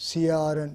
CRN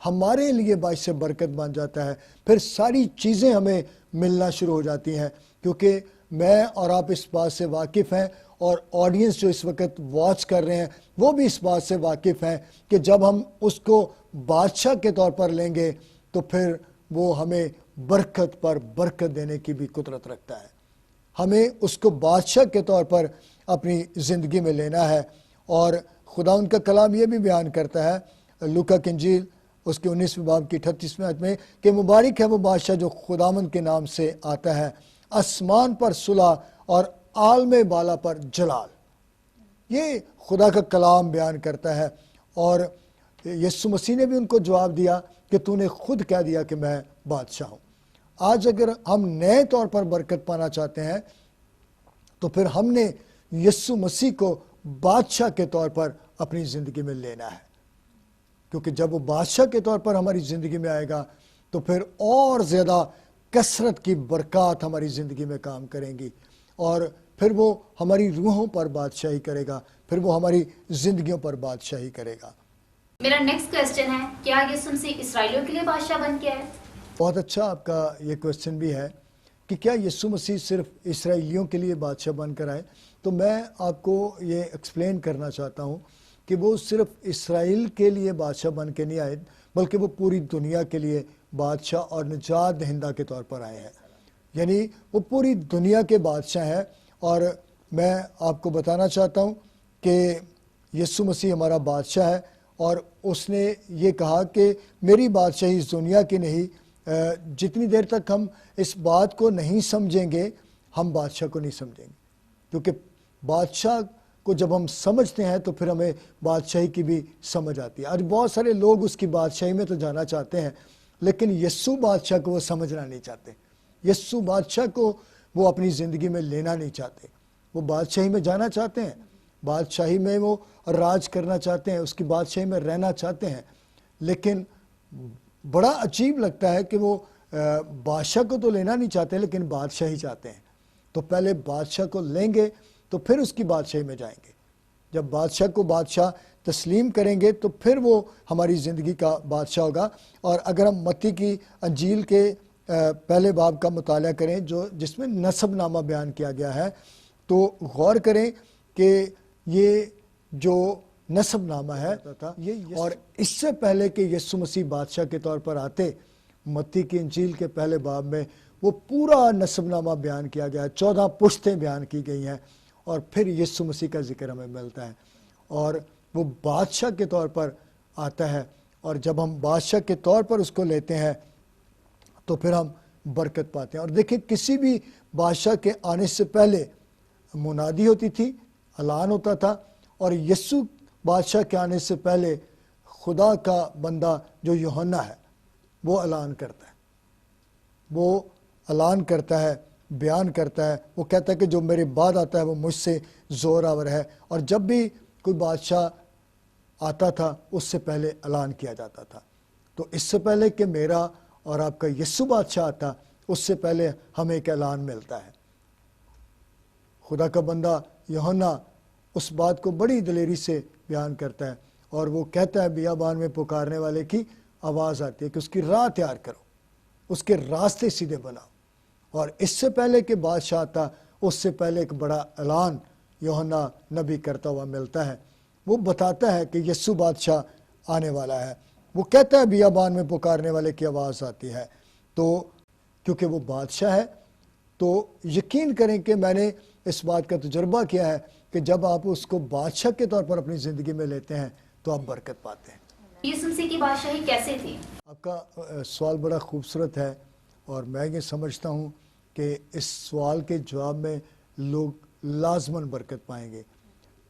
ہمارے لیے باعث برکت بن جاتا ہے، پھر ساری چیزیں ہمیں ملنا شروع ہو جاتی ہیں، کیونکہ میں اور آپ اس بات سے واقف ہیں، اور آڈینس جو اس وقت واچ کر رہے ہیں وہ بھی اس بات سے واقف ہیں کہ جب ہم اس کو بادشاہ کے طور پر لیں گے تو پھر وہ ہمیں برکت پر برکت دینے کی بھی قدرت رکھتا ہے۔ ہمیں اس کو بادشاہ کے طور پر اپنی زندگی میں لینا ہے، اور خدا ان کا کلام یہ بھی بیان کرتا ہے لوکا کی انجیل اس کے 19ویں باب کی 38ویں آیت میں کہ مبارک ہے وہ بادشاہ جو خداوند کے نام سے آتا ہے، آسمان پر صلح اور عالم بالا پر جلال۔ یہ خدا کا کلام بیان کرتا ہے، اور یسوع مسیح نے بھی ان کو جواب دیا کہ تو نے خود کہہ دیا کہ میں بادشاہ ہوں۔ آج اگر ہم نئے طور پر برکت پانا چاہتے ہیں تو پھر ہم نے یسوع مسیح کو بادشاہ کے طور پر اپنی زندگی میں لینا ہے، کیونکہ جب وہ بادشاہ کے طور پر ہماری زندگی میں آئے گا تو پھر اور زیادہ کثرت کی برکات ہماری زندگی میں کام کریں گی، اور پھر وہ ہماری روحوں پر بادشاہی کرے گا، پھر وہ ہماری زندگیوں پر بادشاہی کرے گا۔ میرا نیکسٹ کوسچن ہے، کیا یسوع مسیح اسرائیلیوں کے لیے بادشاہ بن کے آئے؟ بہت اچھا آپ کا یہ کوسچن بھی ہے کہ کیا یسوع مسیح صرف اسرائیلیوں کے لیے بادشاہ بن کر آئے؟ تو میں آپ کو یہ ایکسپلین کرنا چاہتا ہوں کہ وہ صرف اسرائیل کے لیے بادشاہ بن کے نہیں آئے، بلکہ وہ پوری دنیا کے لیے بادشاہ اور نجات دہندہ کے طور پر آئے ہیں، یعنی وہ پوری دنیا کے بادشاہ ہیں۔ اور میں آپ کو بتانا چاہتا ہوں کہ یسوع مسیح ہمارا بادشاہ ہے، اور اس نے یہ کہا کہ میری بادشاہی اس دنیا کی نہیں، جتنی دیر تک ہم اس بات کو نہیں سمجھیں گے ہم بادشاہ کو نہیں سمجھیں گے، کیونکہ بادشاہ کو جب ہم سمجھتے ہیں تو پھر ہمیں بادشاہی کی بھی سمجھ آتی ہے۔ آج بہت سارے لوگ اس کی بادشاہی میں تو جانا چاہتے ہیں، لیکن یسوع بادشاہ کو وہ سمجھنا نہیں چاہتے، یسوع بادشاہ کو وہ اپنی زندگی میں لینا نہیں چاہتے۔ وہ بادشاہی میں جانا چاہتے ہیں، بادشاہی میں وہ راج کرنا چاہتے ہیں، اس کی بادشاہی میں رہنا چاہتے ہیں، لیکن بڑا عجیب لگتا ہے کہ وہ بادشاہ کو تو لینا نہیں چاہتے لیکن بادشاہی چاہتے ہیں۔ تو پہلے بادشاہ کو لیں گے تو پھر اس کی بادشاہی میں جائیں گے۔ جب بادشاہ کو بادشاہ تسلیم کریں گے تو پھر وہ ہماری زندگی کا بادشاہ ہوگا۔ اور اگر ہم متی کی انجیل کے پہلے باب کا مطالعہ کریں جس میں نسب نامہ بیان کیا گیا ہے، تو غور کریں کہ یہ جو نسب نامہ ہے اور اس سے پہلے کہ یسوع مسیح بادشاہ کے طور پر آتے، متی کی انجیل کے پہلے باب میں وہ پورا نسب نامہ بیان کیا گیا ہے، 14 پشتیں بیان کی گئی ہیں، اور پھر یسوع مسیح کا ذکر ہمیں ملتا ہے، اور وہ بادشاہ کے طور پر آتا ہے۔ اور جب ہم بادشاہ کے طور پر اس کو لیتے ہیں تو پھر ہم برکت پاتے ہیں۔ اور دیکھیں، کسی بھی بادشاہ کے آنے سے پہلے منادی ہوتی تھی، اعلان ہوتا تھا، اور یسوع بادشاہ کے آنے سے پہلے خدا کا بندہ جو یوحنا ہے وہ اعلان کرتا ہے، وہ اعلان کرتا ہے، بیان کرتا ہے، وہ کہتا ہے کہ جو میرے بعد آتا ہے وہ مجھ سے زور آور ہے۔ اور جب بھی کوئی بادشاہ آتا تھا اس سے پہلے اعلان کیا جاتا تھا۔ تو اس سے پہلے کہ میرا اور آپ کا یسوع بادشاہ آتا، اس سے پہلے ہمیں ایک اعلان ملتا ہے۔ خدا کا بندہ یوحنا اس بات کو بڑی دلیری سے بیان کرتا ہے، اور وہ کہتا ہے بیابان میں پکارنے والے کی آواز آتی ہے کہ اس کی راہ تیار کرو، اس کے راستے سیدھے بناؤ۔ اور اس سے پہلے کہ بادشاہ آتا، اس سے پہلے ایک بڑا اعلان یوحنا نبی کرتا ہوا ملتا ہے۔ وہ بتاتا ہے کہ یسوع بادشاہ آنے والا ہے۔ وہ کہتا ہے بیابان میں پکارنے والے کی آواز آتی ہے۔ تو کیونکہ وہ بادشاہ ہے تو یقین کریں کہ میں نے اس بات کا تجربہ کیا ہے کہ جب آپ اس کو بادشاہ کے طور پر اپنی زندگی میں لیتے ہیں تو آپ برکت پاتے ہیں۔ یسوع مسیح کی بادشاہی کیسے تھی؟ آپ کا سوال بڑا خوبصورت ہے، اور میں یہ سمجھتا ہوں کہ اس سوال کے جواب میں لوگ لازماً برکت پائیں گے۔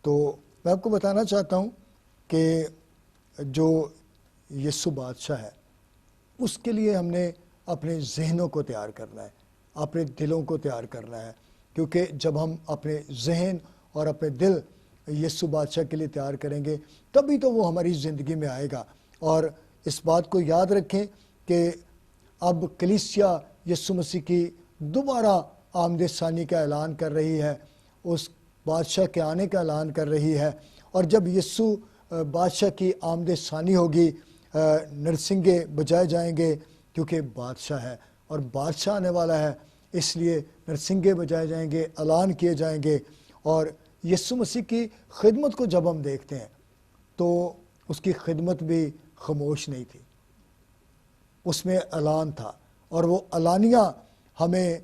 تو میں آپ کو بتانا چاہتا ہوں کہ جو یسوع بادشاہ ہے اس کے لیے ہم نے اپنے ذہنوں کو تیار کرنا ہے، اپنے دلوں کو تیار کرنا ہے، کیونکہ جب ہم اپنے ذہن اور اپنے دل یسوع بادشاہ کے لیے تیار کریں گے تبھی تو وہ ہماری زندگی میں آئے گا۔ اور اس بات کو یاد رکھیں کہ اب کلیسیا یسوع مسیح کی دوبارہ آمد ثانی کا اعلان کر رہی ہے، اس بادشاہ کے آنے کا اعلان کر رہی ہے، اور جب یسوع بادشاہ کی آمد ثانی ہوگی نرسنگے بجائے جائیں گے کیونکہ بادشاہ ہے اور بادشاہ آنے والا ہے، اس لیے نرسنگے بجائے جائیں گے، اعلان کیے جائیں گے۔ اور یسوع مسیح کی خدمت کو جب ہم دیکھتے ہیں تو اس کی خدمت بھی خاموش نہیں تھی، اس میں اعلان تھا، اور وہ اعلانیہ ہمیں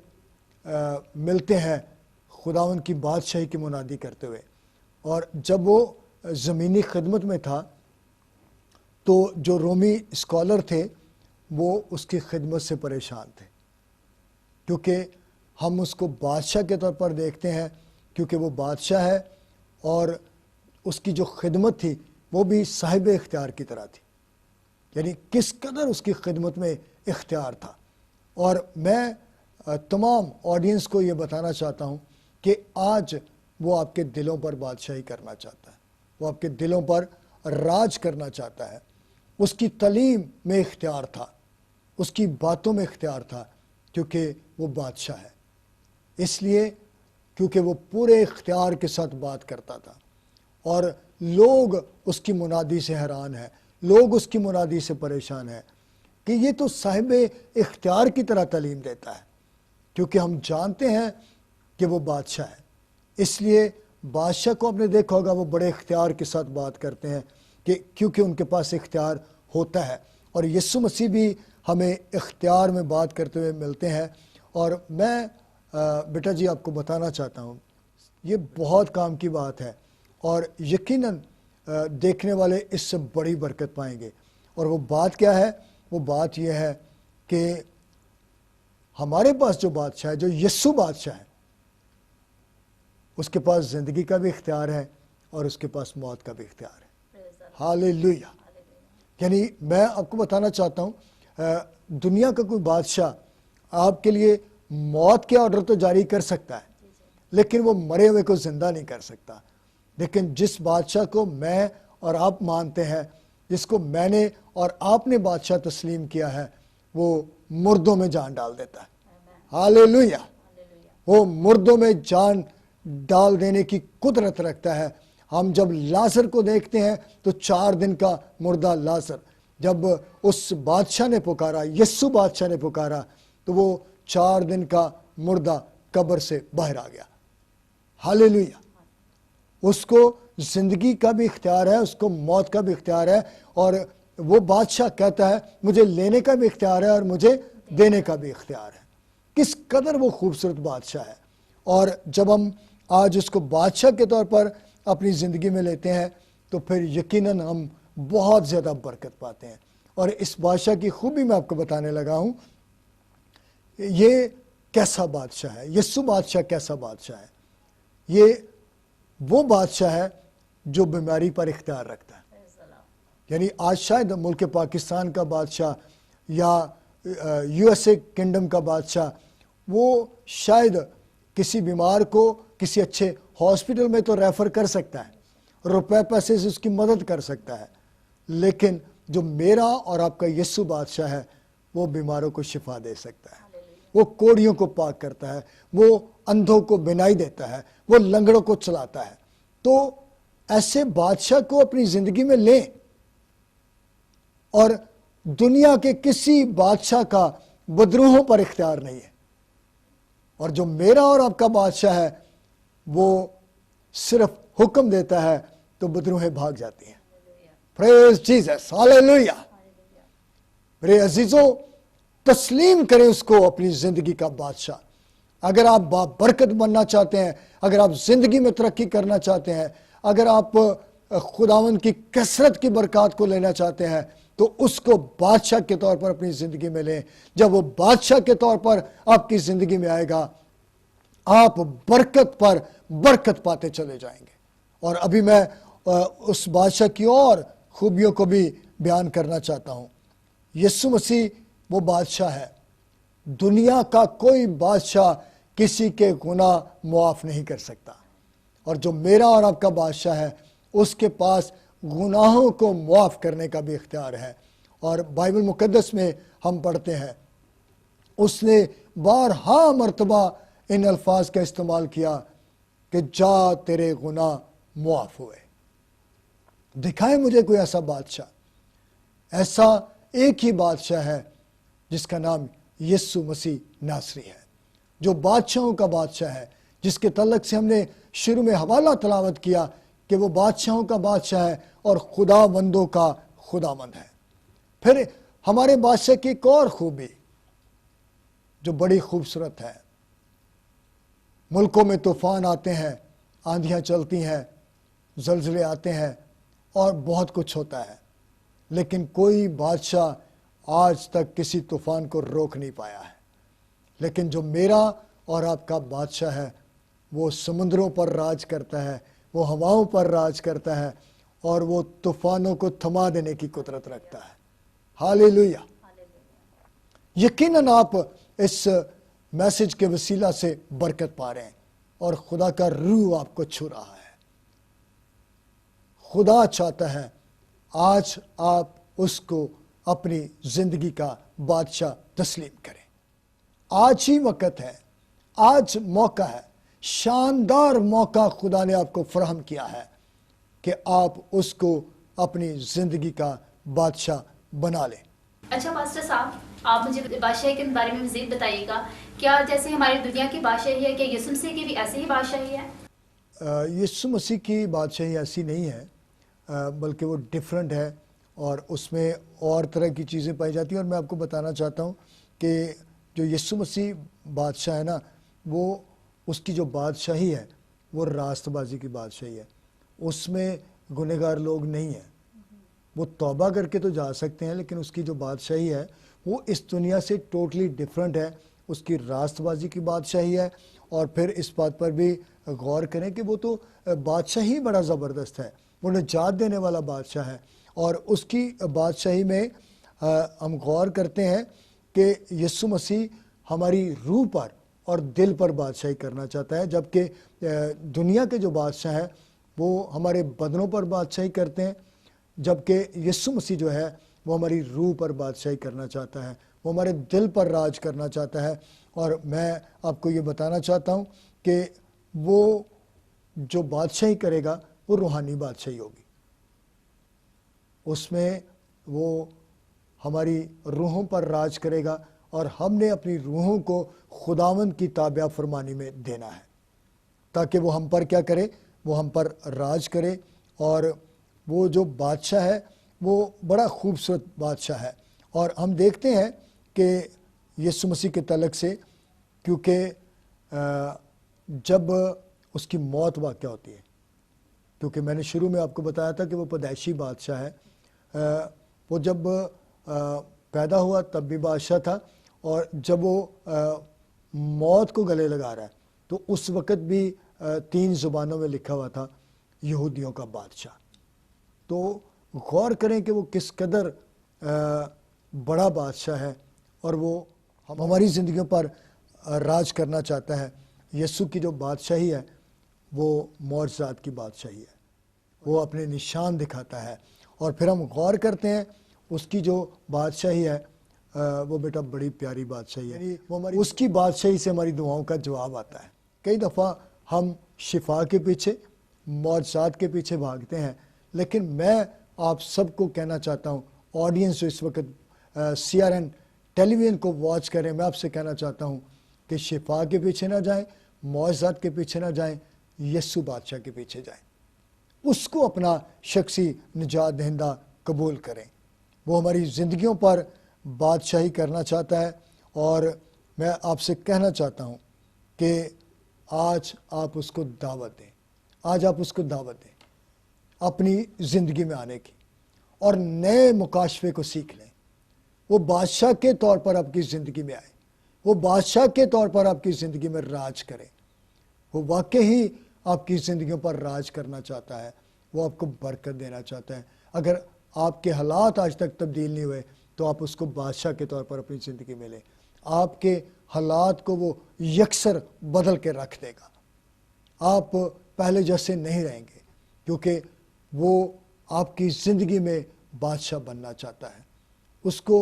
ملتے ہیں خداوند کی بادشاہی کی منادی کرتے ہوئے۔ اور جب وہ زمینی خدمت میں تھا تو جو رومی اسکالر تھے وہ اس کی خدمت سے پریشان تھے، کیونکہ ہم اس کو بادشاہ کے طور پر دیکھتے ہیں، کیونکہ وہ بادشاہ ہے، اور اس کی جو خدمت تھی وہ بھی صاحب اختیار کی طرح تھی، یعنی کس قدر اس کی خدمت میں اختیار تھا۔ اور میں تمام آڈینس کو یہ بتانا چاہتا ہوں کہ آج وہ آپ کے دلوں پر بادشاہی کرنا چاہتا ہے، وہ آپ کے دلوں پر راج کرنا چاہتا ہے۔ اس کی تعلیم میں اختیار تھا، اس کی باتوں میں اختیار تھا، کیونکہ وہ بادشاہ ہے، اس لیے کیونکہ وہ پورے اختیار کے ساتھ بات کرتا تھا، اور لوگ اس کی منادی سے حیران ہیں، لوگ اس کی منادی سے پریشان ہیں کہ یہ تو صاحب اختیار کی طرح تعلیم دیتا ہے، کیونکہ ہم جانتے ہیں کہ وہ بادشاہ ہے۔ اس لیے بادشاہ کو آپ نے دیکھا ہوگا وہ بڑے اختیار کے ساتھ بات کرتے ہیں، کہ کیونکہ ان کے پاس اختیار ہوتا ہے۔ اور یسوع مسیح بھی ہمیں اختیار میں بات کرتے ہوئے ملتے ہیں۔ اور میں بیٹا جی آپ کو بتانا چاہتا ہوں، یہ بہت کام کی بات ہے، اور یقیناً دیکھنے والے اس سے بڑی برکت پائیں گے۔ اور وہ بات کیا ہے؟ وہ بات یہ ہے کہ ہمارے پاس جو بادشاہ ہے، جو یسوع بادشاہ ہے، اس کے پاس زندگی کا بھی اختیار ہے اور اس کے پاس موت کا بھی اختیار ہے۔ ہاللیلویہ۔ یعنی میں آپ کو بتانا چاہتا ہوں، دنیا کا کوئی بادشاہ آپ کے لیے موت کے آرڈر تو جاری کر سکتا ہے، لیکن وہ مرے ہوئے کو زندہ نہیں کر سکتا۔ لیکن جس بادشاہ کو میں اور آپ مانتے ہیں، جس کو میں نے اور آپ نے بادشاہ تسلیم کیا ہے، وہ مردوں میں جان ڈال دیتا ہے۔ ہاللیلویہ۔ وہ مردوں میں جان ڈال دینے کی قدرت رکھتا ہے۔ ہم جب لازر کو دیکھتے ہیں تو 4 دن کا مردہ لازر، جب اس بادشاہ نے پکارا، یسوع بادشاہ نے پکارا، تو وہ 4 دن کا مردہ قبر سے باہر آ گیا۔ ہاللیلویہ۔ اس کو زندگی کا بھی اختیار ہے، اس کو موت کا بھی اختیار ہے، اور وہ بادشاہ کہتا ہے مجھے لینے کا بھی اختیار ہے اور مجھے دینے کا بھی اختیار ہے۔ کس قدر وہ خوبصورت بادشاہ ہے۔ اور جب ہم آج اس کو بادشاہ کے طور پر اپنی زندگی میں لیتے ہیں تو پھر یقیناً ہم بہت زیادہ برکت پاتے ہیں۔ اور اس بادشاہ کی خوبی میں آپ کو بتانے لگا ہوں، یہ کیسا بادشاہ ہے، یسوع بادشاہ کیسا بادشاہ ہے۔ یہ وہ بادشاہ ہے جو بیماری پر اختیار رکھتا ہے۔ یعنی آج شاید ملک پاکستان کا بادشاہ یا USA کنگڈم کا بادشاہ، وہ شاید کسی بیمار کو کسی اچھے ہاسپٹل میں تو ریفر کر سکتا ہے، روپے پیسے سے اس کی مدد کر سکتا ہے، لیکن جو میرا اور آپ کا یسوع بادشاہ ہے وہ بیماروں کو شفا دے سکتا ہے، وہ کوڑیوں کو پاک کرتا ہے، وہ اندھوں کو بینائی دیتا ہے، وہ لنگڑوں کو چلاتا ہے۔ تو ایسے بادشاہ کو اپنی زندگی میں لیں، اور دنیا کے کسی بادشاہ کا بدروہوں پر اختیار نہیں ہے، اور جو میرا اور آپ کا بادشاہ ہے وہ صرف حکم دیتا ہے تو بدروہیں بھاگ جاتی ہیں۔ پریز جیسس، ہاللیلویہ۔ میرے عزیزوں، تسلیم کریں اس کو اپنی زندگی کا بادشاہ۔ اگر آپ بابرکت بننا چاہتے ہیں، اگر آپ زندگی میں ترقی کرنا چاہتے ہیں، اگر آپ خداوند کی کثرت کی برکات کو لینا چاہتے ہیں، تو اس کو بادشاہ کے طور پر اپنی زندگی میں لیں۔ جب وہ بادشاہ کے طور پر آپ کی زندگی میں آئے گا، آپ برکت پر برکت پاتے چلے جائیں گے۔ اور ابھی میں اس بادشاہ کی اور خوبیوں کو بھی بیان کرنا چاہتا ہوں۔ یسوع مسیح وہ بادشاہ ہے، دنیا کا کوئی بادشاہ کسی کے گناہ معاف نہیں کر سکتا، اور جو میرا اور آپ کا بادشاہ ہے اس کے پاس گناہوں کو معاف کرنے کا بھی اختیار ہے۔ اور بائبل مقدس میں ہم پڑھتے ہیں اس نے بارہا مرتبہ ان الفاظ کا استعمال کیا کہ جا تیرے گناہ معاف ہوئے۔ دکھائیں مجھے کوئی ایسا بادشاہ، ایسا ایک ہی بادشاہ ہے جس کا نام یسوع مسیح ناصری ہے، جو بادشاہوں کا بادشاہ ہے، جس کے تعلق سے ہم نے شروع میں حوالہ تلاوت کیا کہ وہ بادشاہوں کا بادشاہ ہے اور خداوندوں کا خداوند ہے۔ پھر ہمارے بادشاہ کی ایک اور خوبی جو بڑی خوبصورت ہے، ملکوں میں طوفان آتے ہیں، آندھیاں چلتی ہیں، زلزلے آتے ہیں اور بہت کچھ ہوتا ہے، لیکن کوئی بادشاہ آج تک کسی طوفان کو روک نہیں پایا ہے۔ لیکن جو میرا اور آپ کا بادشاہ ہے وہ سمندروں پر راج کرتا ہے، وہ ہواؤں پر راج کرتا ہے اور وہ طوفانوں کو تھما دینے کی قدرت رکھتا ہے۔ ہاللیلویہ۔ یقیناً آپ اس میسج کے وسیلہ سے برکت پا رہے ہیں اور خدا کا روح آپ کو چھو رہا ہے۔ خدا چاہتا ہے آج آپ اس کو اپنی زندگی کا بادشاہ تسلیم کریں۔ آج ہی وقت ہے، آج موقع ہے، شاندار موقع خدا نے آپ کو فراہم کیا ہے کہ آپ اس کو اپنی زندگی کا بادشاہ بنا لیں۔ اچھا پاسٹر صاحب، آپ مجھے بادشاہی کے بارے میں مزید بتائیے گا، کیا جیسے ہماری دنیا کی بادشاہی ہے، کیا یسوع مسیح کی بھی ایسی ہی بادشاہی ہے؟ یسوع مسیح کی بادشاہی ایسی نہیں ہے، بلکہ وہ ڈیفرنٹ ہے اور اس میں اور طرح کی چیزیں پائی جاتی ہیں۔ اور میں آپ کو بتانا چاہتا ہوں کہ جو یسوع مسیح بادشاہ ہے نا، وہ اس کی جو بادشاہی ہے وہ راست بازی کی بادشاہی ہے۔ اس میں گنہگار لوگ نہیں ہیں، وہ توبہ کر کے تو جا سکتے ہیں، لیکن اس کی جو بادشاہی ہے وہ اس دنیا سے ٹوٹلی ڈیفرنٹ ہے۔ اس کی راست بازی کی بادشاہی ہے، اور پھر اس بات پر بھی غور کریں کہ وہ تو بادشاہی بڑا زبردست ہے، وہ نجات دینے والا بادشاہ ہے، اور اس کی بادشاہی میں ہم غور کرتے ہیں کہ یسوع مسیح ہماری روح پر اور دل پر بادشاہی کرنا چاہتا ہے، جبکہ دنیا کے جو بادشاہ ہیں وہ ہمارے بدنوں پر بادشاہی کرتے ہیں، جبکہ یسوع مسیح جو ہے وہ ہماری روح پر بادشاہی کرنا چاہتا ہے، وہ ہمارے دل پر راج کرنا چاہتا ہے۔ اور میں آپ کو یہ بتانا چاہتا ہوں کہ وہ جو بادشاہی کرے گا وہ روحانی بادشاہی ہوگی، اس میں وہ ہماری روحوں پر راج کرے گا، اور ہم نے اپنی روحوں کو خداوند کی تابع فرمانی میں دینا ہے تاکہ وہ ہم پر کیا کرے، وہ ہم پر راج کرے۔ اور وہ جو بادشاہ ہے وہ بڑا خوبصورت بادشاہ ہے، اور ہم دیکھتے ہیں کہ یسوع مسیح کے تعلق سے، کیونکہ جب اس کی موت واقع ہوتی ہے، کیونکہ میں نے شروع میں آپ کو بتایا تھا کہ وہ پیدائشی بادشاہ ہے، وہ جب پیدا ہوا تب بھی بادشاہ تھا، اور جب وہ موت کو گلے لگا رہا ہے تو اس وقت بھی 3 زبانوں میں لکھا ہوا تھا یہودیوں کا بادشاہ۔ تو غور کریں کہ وہ کس قدر بڑا بادشاہ ہے، اور وہ ہماری زندگیوں پر راج کرنا چاہتا ہے۔ یسوع کی جو بادشاہی ہے وہ معجزات کی بادشاہی ہے، وہ اپنے نشان دکھاتا ہے، اور پھر ہم غور کرتے ہیں اس کی جو بادشاہی ہے وہ بیٹا بڑی پیاری بادشاہی ہے، اس کی بادشاہی سے ہماری دعاؤں کا جواب آتا ہے۔ کئی دفعہ ہم شفا کے پیچھے، معجزات کے پیچھے بھاگتے ہیں، لیکن میں آپ سب کو کہنا چاہتا ہوں، آڈینس جو اس وقت CRN ٹیلی ویژن کو واچ کریں، میں آپ سے کہنا چاہتا ہوں کہ شفا کے پیچھے نہ جائیں، معجزات کے پیچھے نہ جائیں، یسوع بادشاہ کے پیچھے جائیں، اس کو اپنا شخصی نجات دہندہ قبول کریں۔ وہ ہماری زندگیوں پر بادشاہی کرنا چاہتا ہے، اور میں آپ سے کہنا چاہتا ہوں کہ آج آپ اس کو دعوت دیں، آج آپ اس کو دعوت دیں اپنی زندگی میں آنے کی، اور نئے مکاشفے کو سیکھ لیں۔ وہ بادشاہ کے طور پر آپ کی زندگی میں آئے، وہ بادشاہ کے طور پر آپ کی زندگی میں راج کرے، وہ واقعی آپ کی زندگیوں پر راج کرنا چاہتا ہے، وہ آپ کو برکت دینا چاہتا ہے۔ اگر آپ کے حالات آج تک تبدیل نہیں ہوئے تو آپ اس کو بادشاہ کے طور پر اپنی زندگی میں لیں، آپ کے حالات کو وہ یکسر بدل کے رکھ دے گا۔ آپ پہلے جیسے نہیں رہیں گے، کیونکہ وہ آپ کی زندگی میں بادشاہ بننا چاہتا ہے۔ اس کو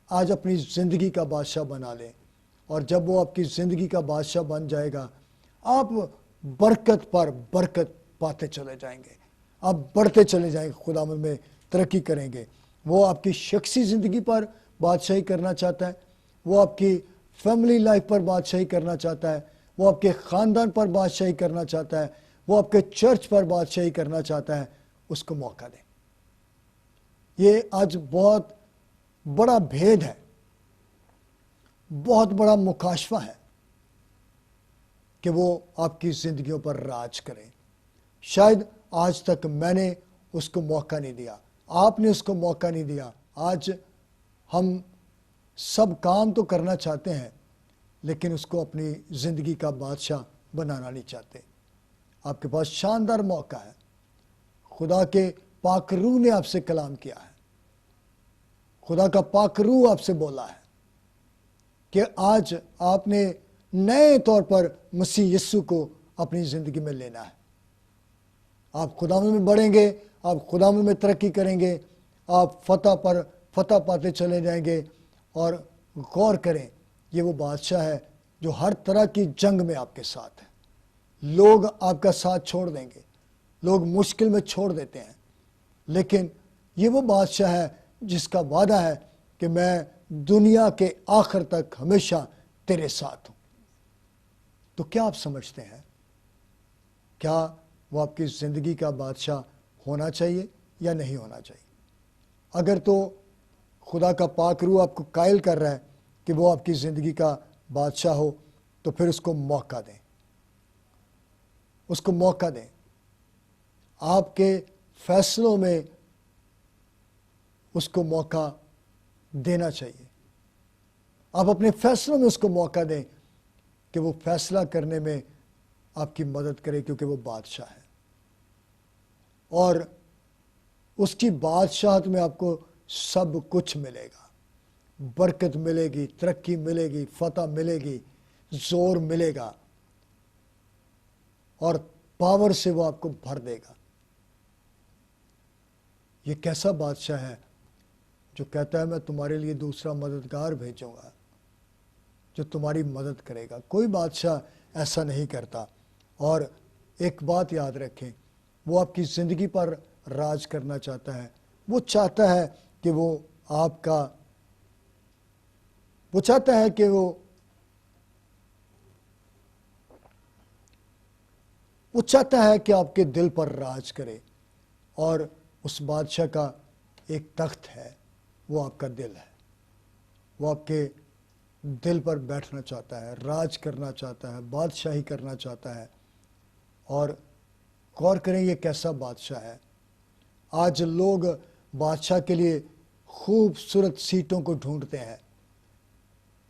آج اپنی زندگی کا بادشاہ بنا لیں، اور جب وہ آپ کی زندگی کا بادشاہ بن جائے گا، آپ برکت پر برکت پاتے چلے جائیں گے، آپ بڑھتے چلے جائیں گے، خداوند میں ترقی کریں گے، وہ آپ کی شخصی زندگی پر بادشاہی کرنا چاہتا ہے، وہ آپ کی فیملی لائف پر بادشاہی کرنا چاہتا ہے، وہ آپ کے خاندان پر بادشاہی کرنا چاہتا ہے، وہ آپ کے چرچ پر بادشاہی کرنا چاہتا ہے، اس کو موقع دیں۔ یہ آج بہت بڑا بھید ہے، بہت بڑا مکاشفہ ہے کہ وہ آپ کی زندگیوں پر راج کریں۔ شاید آج تک میں نے اس کو موقع نہیں دیا، آپ نے اس کو موقع نہیں دیا۔ آج ہم سب کام تو کرنا چاہتے ہیں لیکن اس کو اپنی زندگی کا بادشاہ بنانا نہیں چاہتے۔ آپ کے پاس شاندار موقع ہے، خدا کے پاک روح نے آپ سے کلام کیا ہے، خدا کا پاک روح آپ سے بولا ہے کہ آج آپ نے نئے طور پر مسیح یسوع کو اپنی زندگی میں لینا ہے۔ آپ خداوند میں بڑھیں گے، آپ خداوند میں ترقی کریں گے، آپ فتح پر فتح پاتے چلے جائیں گے۔ اور غور کریں، یہ وہ بادشاہ ہے جو ہر طرح کی جنگ میں آپ کے ساتھ ہے۔ لوگ آپ کا ساتھ چھوڑ دیں گے، لوگ مشکل میں چھوڑ دیتے ہیں، لیکن یہ وہ بادشاہ ہے جس کا وعدہ ہے کہ میں دنیا کے آخر تک ہمیشہ تیرے ساتھ ہوں۔ تو کیا آپ سمجھتے ہیں، کیا وہ آپ کی زندگی کا بادشاہ ہونا چاہیے یا نہیں ہونا چاہیے؟ اگر تو خدا کا پاک روح آپ کو قائل کر رہا ہے کہ وہ آپ کی زندگی کا بادشاہ ہو، تو پھر اس کو موقع دیں، اس کو موقع دیں۔ آپ کے فیصلوں میں اس کو موقع دینا چاہیے۔ آپ اپنے فیصلوں میں اس کو موقع دیں کہ وہ فیصلہ کرنے میں آپ کی مدد کرے، کیونکہ وہ بادشاہ ہے، اور اس کی بادشاہت میں آپ کو سب کچھ ملے گا۔ برکت ملے گی، ترقی ملے گی، فتح ملے گی، زور ملے گا، اور پاور سے وہ آپ کو بھر دے گا۔ یہ کیسا بادشاہ ہے جو کہتا ہے میں تمہارے لیے دوسرا مددگار بھیجوں گا جو تمہاری مدد کرے گا۔ کوئی بادشاہ ایسا نہیں کرتا۔ اور ایک بات یاد رکھیں، وہ آپ کی زندگی پر راج کرنا چاہتا ہے۔ وہ چاہتا ہے کہ وہ چاہتا ہے کہ وہ چاہتا ہے کہ آپ کے دل پر راج کرے، اور اس بادشاہ کا ایک تخت ہے، وہ آپ کا دل ہے۔ وہ آپ کے دل پر بیٹھنا چاہتا ہے، راج کرنا چاہتا ہے، بادشاہی کرنا چاہتا ہے۔ اور غور کریں یہ کیسا بادشاہ ہے۔ آج لوگ بادشاہ کے لیے خوبصورت سیٹوں کو ڈھونڈتے ہیں،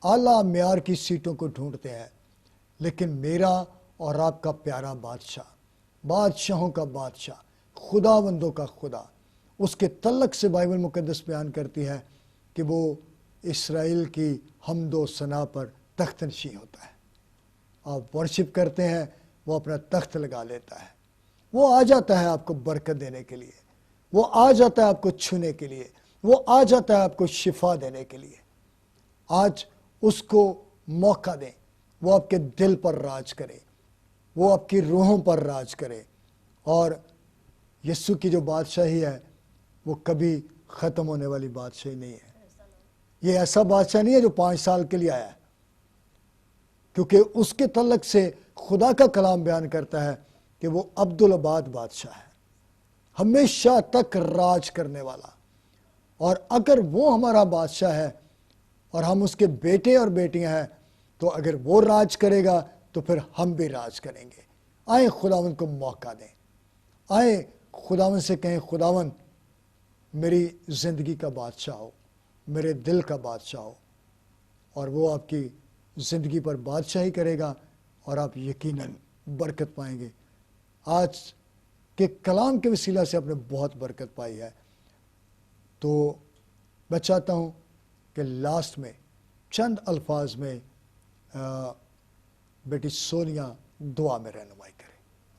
اعلیٰ معیار کی سیٹوں کو ڈھونڈتے ہیں، لیکن میرا اور آپ کا پیارا بادشاہ، بادشاہوں کا بادشاہ، خداوندوں کا خدا، اس کے تعلق سے بائبل مقدس بیان کرتی ہے کہ وہ اسرائیل کی حمد و ثنا پر تخت نشین ہوتا ہے۔ آپ ورشپ کرتے ہیں، وہ اپنا تخت لگا لیتا ہے، وہ آ جاتا ہے آپ کو برکت دینے کے لیے، وہ آ جاتا ہے آپ کو چھونے کے لیے، وہ آ جاتا ہے آپ کو شفا دینے کے لیے۔ آج اس کو موقع دیں، وہ آپ کے دل پر راج کرے، وہ آپ کی روحوں پر راج کرے۔ اور یسوع کی جو بادشاہی ہے وہ کبھی ختم ہونے والی بادشاہی نہیں ہے۔ یہ ایسا بادشاہ نہیں ہے جو 5 سال کے لیے آیا ہے، کیونکہ اس کے تعلق سے خدا کا کلام بیان کرتا ہے کہ وہ عبدالآباد بادشاہ ہے، ہمیشہ تک راج کرنے والا۔ اور اگر وہ ہمارا بادشاہ ہے اور ہم اس کے بیٹے اور بیٹیاں ہیں، تو اگر وہ راج کرے گا تو پھر ہم بھی راج کریں گے۔ آئیں خداوند کو موقع دیں، آئیں خداوند سے کہیں خداوند میری زندگی کا بادشاہ ہو، میرے دل کا بادشاہ ہو، اور وہ آپ کی زندگی پر بادشاہی کرے گا اور آپ یقیناً برکت پائیں گے۔ آج کے کلام کے وسیلہ سے آپ نے بہت برکت پائی ہے۔ تو میں چاہتا ہوں کہ لاسٹ میں چند الفاظ میں بیٹی سونیا دعا میں رہنمائی کریں۔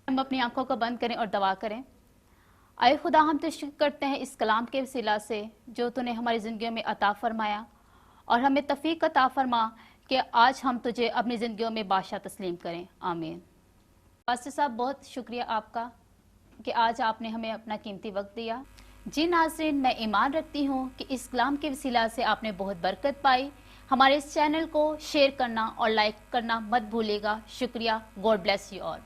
ہم اپنی آنکھوں کو بند کریں اور دعا کریں۔ اے خدا، ہم تشکر کرتے ہیں اس کلام کے وسیلہ سے جو تو نے ہماری زندگیوں میں عطا فرمایا، اور ہمیں توفیق عطا فرما کہ آج ہم تجھے اپنی زندگیوں میں بادشاہ تسلیم کریں۔ آمین۔ پاسٹر صاحب، بہت شکریہ آپ کا کہ آج آپ نے ہمیں اپنا قیمتی وقت دیا۔ جی ناظرین، میں ایمان رکھتی ہوں کہ اس کلام کے وسیلہ سے آپ نے بہت برکت پائی. ہمارے اس چینل کو شیئر کرنا اور لائک کرنا مت بھولیے گا. شکریہ. God bless you all.